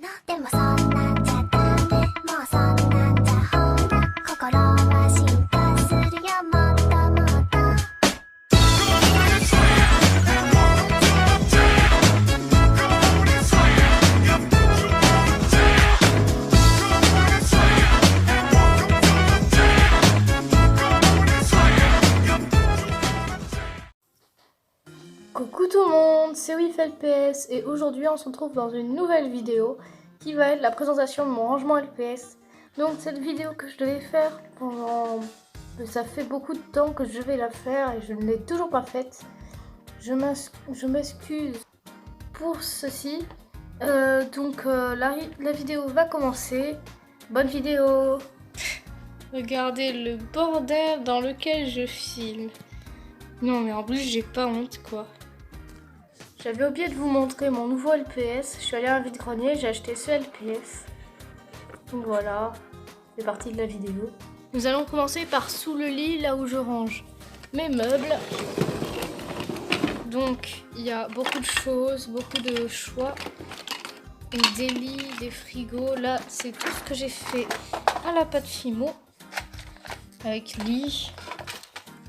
のでもそんなんじゃダメもうそんなんじゃほら心は進化するよもっともっとCoucou tout le monde, c'est WifLPS et aujourd'hui on se retrouve dans une nouvelle vidéo qui va être la présentation de mon rangement LPS. Donc cette vidéo que je devais faire pendant... Ça fait beaucoup de temps que je vais la faire et je ne l'ai toujours pas faite. Je m'excuse pour ceci. La vidéo va commencer. Bonne vidéo. Regardez le bordel dans lequel je filme. Non mais en plus j'ai pas honte quoi. J'avais oublié de vous montrer mon nouveau LPS. Je suis allée à un vide-grenier, j'ai acheté ce LPS. Donc voilà, c'est parti de la vidéo. Nous allons commencer par sous le lit, là où je range mes meubles. Donc il y a beaucoup de choses, beaucoup de choix. Des lits, des frigos. Là c'est tout ce que j'ai fait à la pâte Fimo. Avec lit.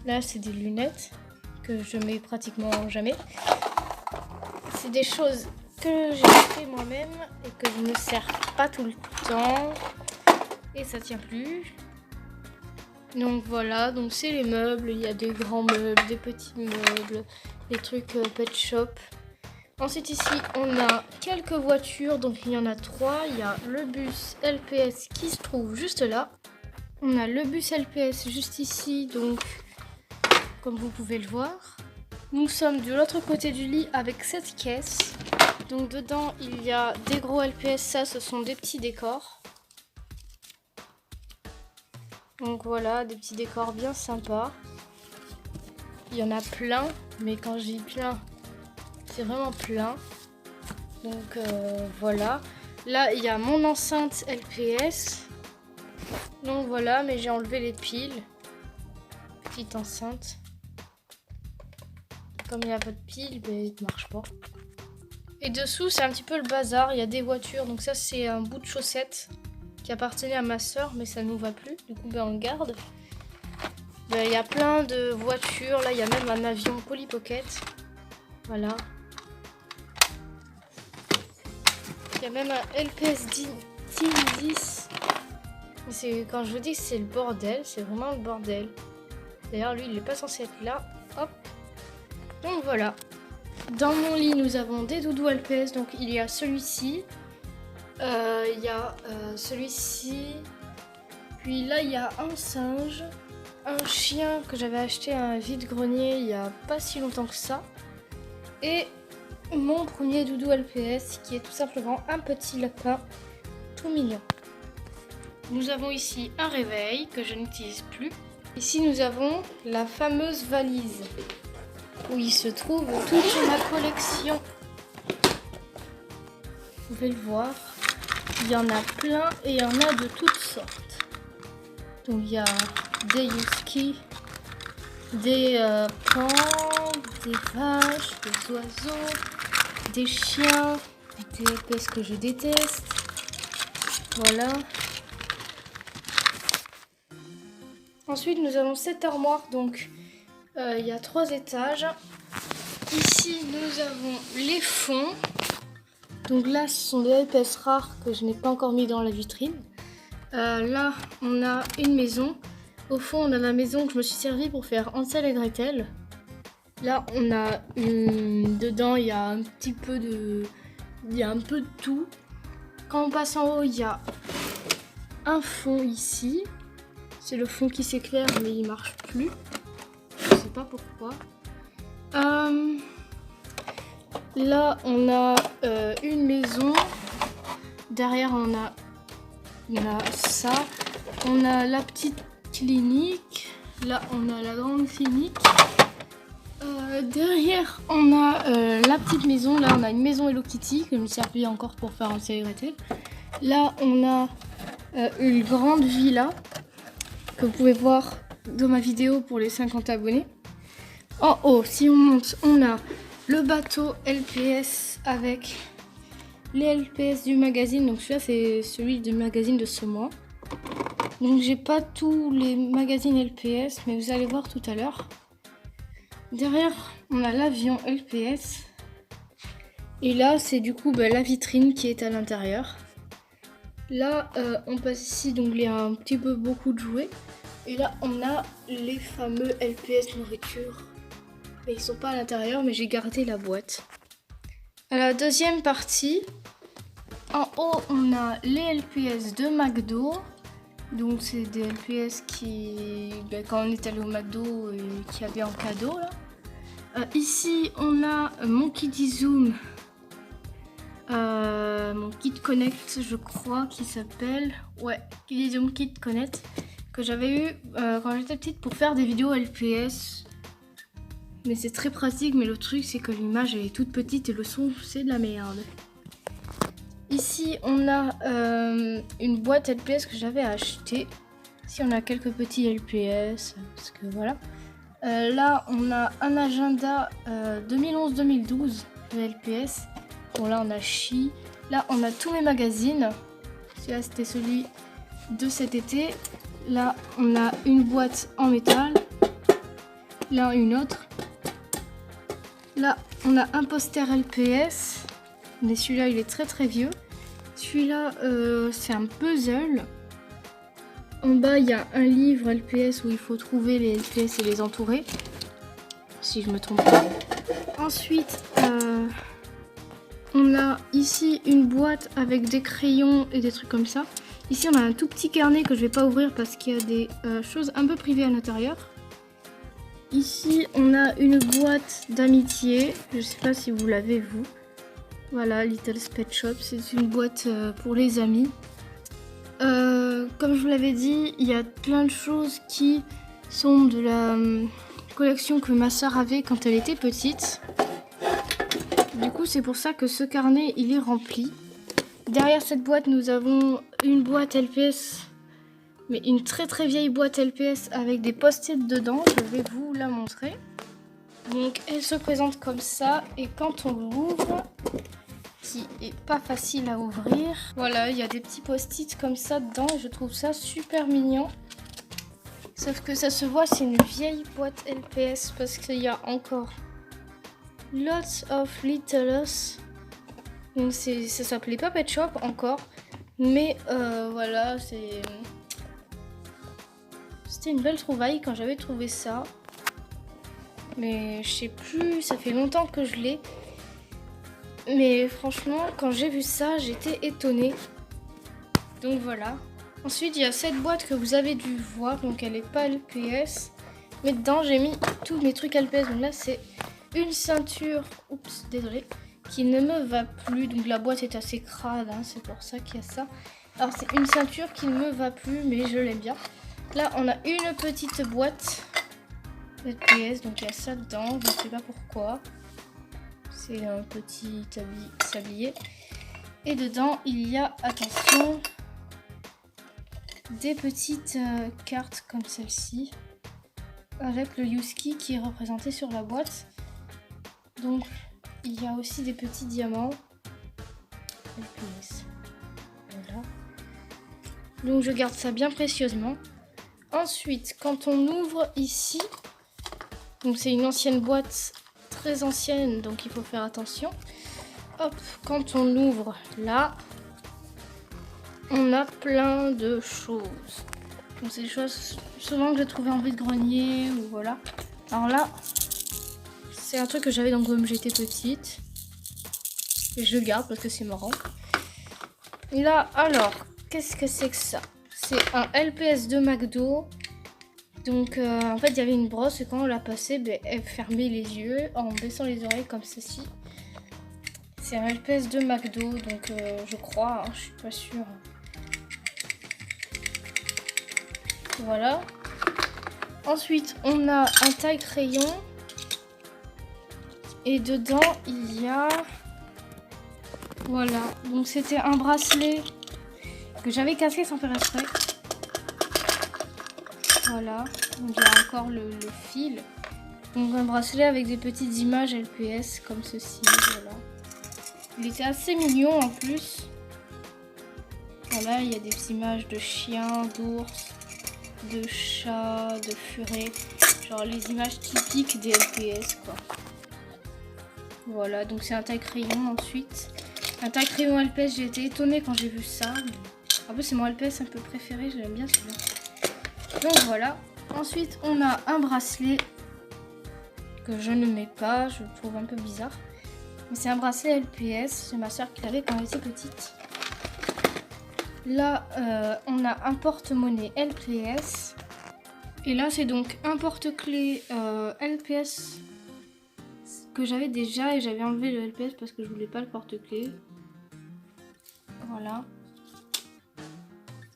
Là c'est des lunettes que je mets pratiquement jamais. C'est des choses que j'ai fait moi-même et que je ne sers pas tout le temps. Et ça tient plus. Donc voilà, donc c'est les meubles. Il y a des grands meubles, des petits meubles, des trucs pet shop. Ensuite ici on a quelques voitures, donc il y en a 3. Il y a le bus LPS qui se trouve juste là. On a le bus LPS juste ici, donc comme vous pouvez le voir. Nous sommes de l'autre côté du lit avec cette caisse. Donc dedans il y a des gros LPS, ça ce sont des petits décors. Donc voilà, des petits décors bien sympas. Il y en a plein, mais quand je dis plein, c'est vraiment plein. Donc voilà. Là il y a mon enceinte LPS. Donc voilà, mais j'ai enlevé les piles. Petite enceinte. Comme il n'y a pas de pile, ben, il ne marche pas. Et dessous, c'est un petit peu le bazar. Il y a des voitures. Donc ça, c'est un bout de chaussette qui appartenait à ma soeur, mais ça ne nous va plus. Du coup, ben, on le garde. Ben, il y a plein de voitures. Là, il y a même un avion Polly Pocket. Voilà. Il y a même un LPS Team 10. Quand je vous dis que c'est le bordel, c'est vraiment le bordel. D'ailleurs, lui, il n'est pas censé être là. Hop. Donc voilà, dans mon lit nous avons des doudous LPS, donc il y a celui-ci, il y a celui-ci, puis là il y a un singe, un chien que j'avais acheté à un vide-grenier il y a pas si longtemps que ça, et mon premier doudou LPS qui est tout simplement un petit lapin tout mignon. Nous avons ici un réveil que je n'utilise plus. Ici nous avons la fameuse valise où il se trouve toute ma collection. Vous pouvez le voir, il y en a plein et il y en a de toutes sortes. Donc il y a des huskies, des pans, des vaches, des oiseaux, des chiens, des LPS que je déteste. Voilà. Ensuite nous avons cette armoire, donc il y a 3 étages. Ici nous avons les fonds. Donc là ce sont des LPS rares que je n'ai pas encore mis dans la vitrine. Là on a une maison. Au fond on a la maison que je me suis servi pour faire Hansel et Gretel. Là on a dedans il y a un petit peu de... Il y a un peu de tout. Quand on passe en haut il y a un fond ici. C'est le fond qui s'éclaire mais il marche plus. Je sais pas pourquoi. Là on a une maison. Derrière on a ça. On a la petite clinique. Là on a la grande clinique. Derrière on a la petite maison. Là on a une maison Hello Kitty que je me servis encore pour faire un Gretel. Là on a une grande villa que vous pouvez voir dans ma vidéo pour les 50 abonnés. En haut, si on monte, on a le bateau LPS avec les LPS du magazine. Donc celui-là c'est celui du magazine de ce mois. Donc j'ai pas tous les magazines LPS, mais vous allez voir tout à l'heure. Derrière on a l'avion LPS. Et là c'est du coup la vitrine qui est à l'intérieur. Là on passe ici, donc il y a un petit peu beaucoup de jouets. Et là on a les fameux LPS nourriture. Mais ils sont pas à l'intérieur, mais j'ai gardé la boîte. À la deuxième partie, en haut on a les LPS de McDo. Donc c'est des LPS qui, quand on est allé au McDo, et qui avait en cadeau là. Ici on a mon Kiddy Zoom, mon Kit Connect je crois qu'il s'appelle. Ouais, Kiddy Zoom Kit Connect que j'avais eu quand j'étais petite pour faire des vidéos LPS. Mais c'est très pratique, mais le truc c'est que l'image elle est toute petite et le son c'est de la merde. Ici on a une boîte LPS que j'avais achetée. Ici on a quelques petits LPS, parce que voilà. Là on a un agenda 2011-2012 de LPS. Bon là on a Chi. Là on a tous mes magazines. Celui-là c'était celui de cet été. Là on a une boîte en métal. Là une autre. Là on a un poster LPS. Mais celui-là il est très très vieux. Celui-là c'est un puzzle. En bas il y a un livre LPS où il faut trouver les LPS et les entourer. Si je me trompe pas. Ensuite on a ici une boîte avec des crayons et des trucs comme ça. Ici on a un tout petit carnet que je vais pas ouvrir parce qu'il y a des choses un peu privées à l'intérieur. Ici on a une boîte d'amitié. Je sais pas si vous l'avez vous. Voilà, Little Pet Shop, c'est une boîte pour les amis. Comme je vous l'avais dit, il y a plein de choses qui sont de la collection que ma soeur avait quand elle était petite. Du coup, c'est pour ça que ce carnet, il est rempli. Derrière cette boîte, nous avons une boîte LPS, mais une très très vieille boîte LPS avec des post-it dedans. Je vais vous la montrer. Donc, elle se présente comme ça, et quand on l'ouvre, qui est pas facile à ouvrir. Voilà, il y a des petits post-it comme ça dedans et je trouve ça super mignon. Sauf que ça se voit, c'est une vieille boîte LPS parce qu'il y a encore Lots of Little Us. Donc ça s'appelait pas Pet Shop encore, mais voilà, c'était une belle trouvaille quand j'avais trouvé ça. Mais je sais plus, ça fait longtemps que je l'ai. Mais franchement, quand j'ai vu ça, j'étais étonnée. Donc voilà. Ensuite, il y a cette boîte que vous avez dû voir. Donc elle n'est pas LPS. Mais dedans, j'ai mis tous mes trucs LPS. Donc là, c'est une ceinture. Oups, désolé. Qui ne me va plus. Donc la boîte est assez crade. Hein, c'est pour ça qu'il y a ça. Alors c'est une ceinture qui ne me va plus. Mais je l'aime bien. Là, on a une petite boîte LPS. Donc il y a ça dedans. Je ne sais pas pourquoi. C'est un petit sablier. Et dedans, il y a, attention, des petites cartes comme celle-ci. Avec le Yuski qui est représenté sur la boîte. Donc, il y a aussi des petits diamants. LPS. Voilà. Donc, je garde ça bien précieusement. Ensuite, quand on ouvre ici, donc c'est une ancienne boîte très ancienne, donc il faut faire attention. Hop, quand on ouvre là, on a plein de choses. Donc c'est des choses souvent que j'ai trouvé en vide-grenier ou voilà. Alors là, c'est un truc que j'avais dans comme j'étais petite. Et je le garde parce que c'est marrant. Et là, alors, qu'est-ce que c'est que ça? C'est un LPS de McDo. Donc en fait il y avait une brosse et quand on l'a passée, elle fermait les yeux en baissant les oreilles comme ceci. C'est un LPS de McDo, donc je crois, hein, je suis pas sûre. Voilà. Ensuite on a un taille-crayon. Et dedans il y a... Voilà, donc c'était un bracelet que j'avais cassé sans faire exprès. Voilà, donc il y a encore le fil. Donc un bracelet avec des petites images LPS comme ceci, voilà. Il était assez mignon en plus. Voilà, il y a des images de chiens, d'ours, de chats, de furets. Genre les images typiques des LPS quoi. Voilà, donc c'est un taille-crayon ensuite. Un taille-crayon LPS, j'ai été étonnée quand j'ai vu ça. En plus c'est mon LPS un peu préféré, j'aime bien celui-là. Donc voilà. Ensuite on a un bracelet que je ne mets pas, je le trouve un peu bizarre. Mais c'est un bracelet LPS, c'est ma soeur qui l'avait quand elle était petite. Là on a un porte-monnaie LPS. Et là c'est donc un porte-clés LPS que j'avais déjà et j'avais enlevé le LPS parce que je voulais pas le porte-clés. Voilà.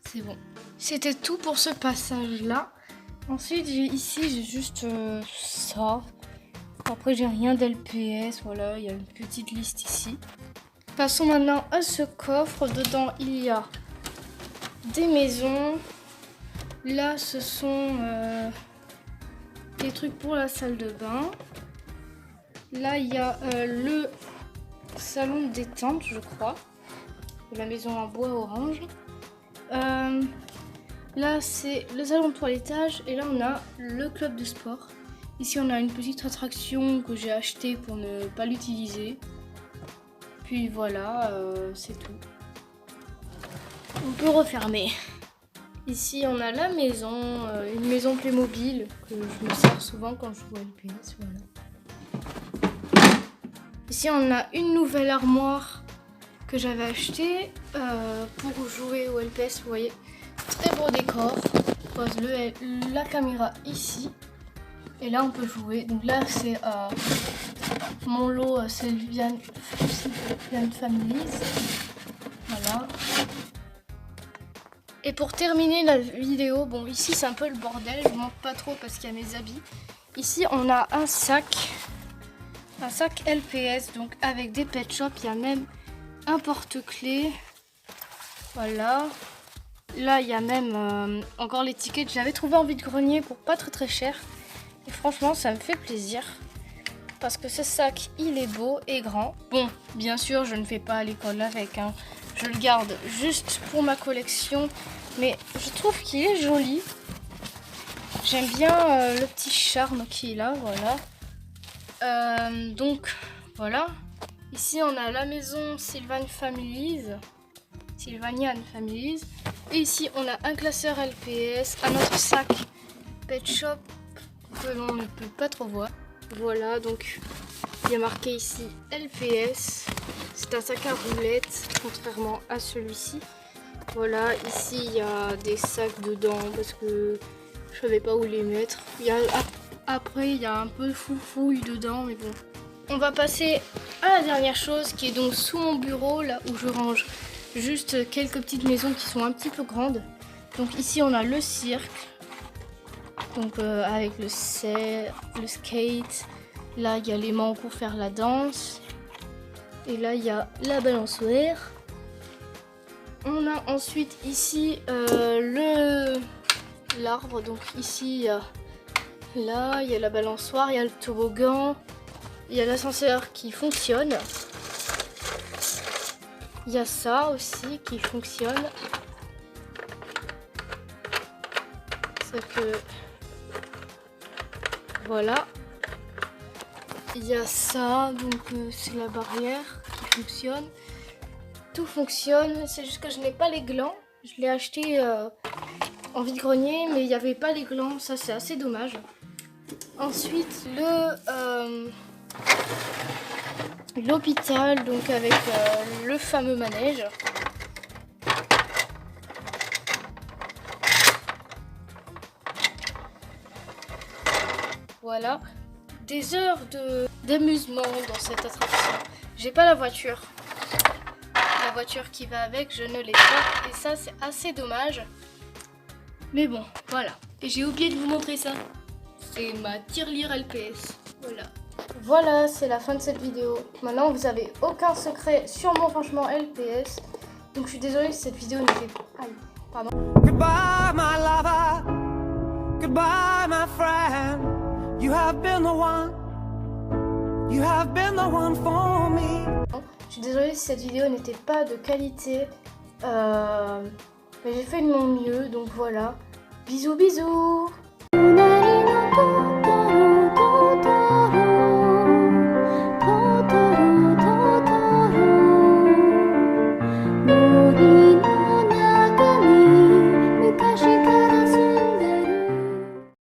C'est bon. C'était tout pour ce passage là. Ensuite j'ai juste ça. Après j'ai rien d'LPS. Voilà, il y a une petite liste ici. Passons maintenant à ce coffre. Dedans il y a des maisons. Là ce sont des trucs pour la salle de bain. Là il y a le salon de détente je crois. De la maison en bois orange. Là c'est le salon de toilettage et là on a le club de sport. Ici on a une petite attraction que j'ai achetée pour ne pas l'utiliser. Puis voilà, c'est tout. On peut refermer. Ici on a la maison, une maison Playmobil que je me sers souvent quand je joue à LPS. Voilà. Ici on a une nouvelle armoire que j'avais achetée pour jouer au LPS, vous voyez. Très beau décor. Je pose la caméra ici. Et là on peut jouer. Donc là c'est mon lot Sylvian Families. Voilà. Et pour terminer la vidéo, bon ici c'est un peu le bordel, je montre pas trop parce qu'il y a mes habits. Ici on a un sac LPS, donc avec des pet shops, il y a même un porte-clés. Voilà. Là il y a même encore l'étiquette, j'avais trouvé en vide-grenier pour pas très cher. Et franchement ça me fait plaisir. Parce que ce sac il est beau et grand. Bon, bien sûr je ne fais pas à l'école avec, hein. Je le garde juste pour ma collection. Mais je trouve qu'il est joli. J'aime bien le petit charme qu'il a, voilà. Donc voilà. Ici on a la maison Sylvanian Families. Et ici on a un classeur LPS, un autre sac Pet Shop que l'on ne peut pas trop voir. Voilà, donc il y a marqué ici LPS. C'est un sac à roulettes, contrairement à celui-ci. Voilà, ici il y a des sacs dedans parce que je savais pas où les mettre. Après il y a un peu de foufouille dedans, mais bon. On va passer à la dernière chose qui est donc sous mon bureau, là où je range juste quelques petites maisons qui sont un petit peu grandes. Donc ici on a le cirque, donc avec le skate. Là il y a l'aimant pour faire la danse. Et là il y a la balançoire. On a ensuite ici l'arbre. Donc ici là il y a la balançoire, il y a le toboggan, il y a l'ascenseur qui fonctionne. Il y a ça aussi qui fonctionne. C'est que voilà. Il y a ça, donc c'est la barrière qui fonctionne. Tout fonctionne, c'est juste que je n'ai pas les glands. Je l'ai acheté en vide-grenier, mais il n'y avait pas les glands, ça c'est assez dommage. Ensuite, l'hôpital, donc avec le fameux manège. Voilà. Des heures d'amusement dans cette attraction. J'ai pas la voiture. La voiture qui va avec, je ne l'ai pas. Et ça, c'est assez dommage. Mais bon, voilà. Et j'ai oublié de vous montrer ça. C'est ma tirelire LPS. Voilà. Voilà, c'est la fin de cette vidéo. Maintenant, vous avez aucun secret sur mon rangement LPS. Donc, je suis désolée si cette vidéo n'était pas... Aïe, pardon. Goodbye, my lover. Goodbye, my friend. You have been the one. You have been the one for me. suis désolée si cette vidéo n'était pas de qualité. Mais j'ai fait de mon mieux, donc voilà. Bisous bisous.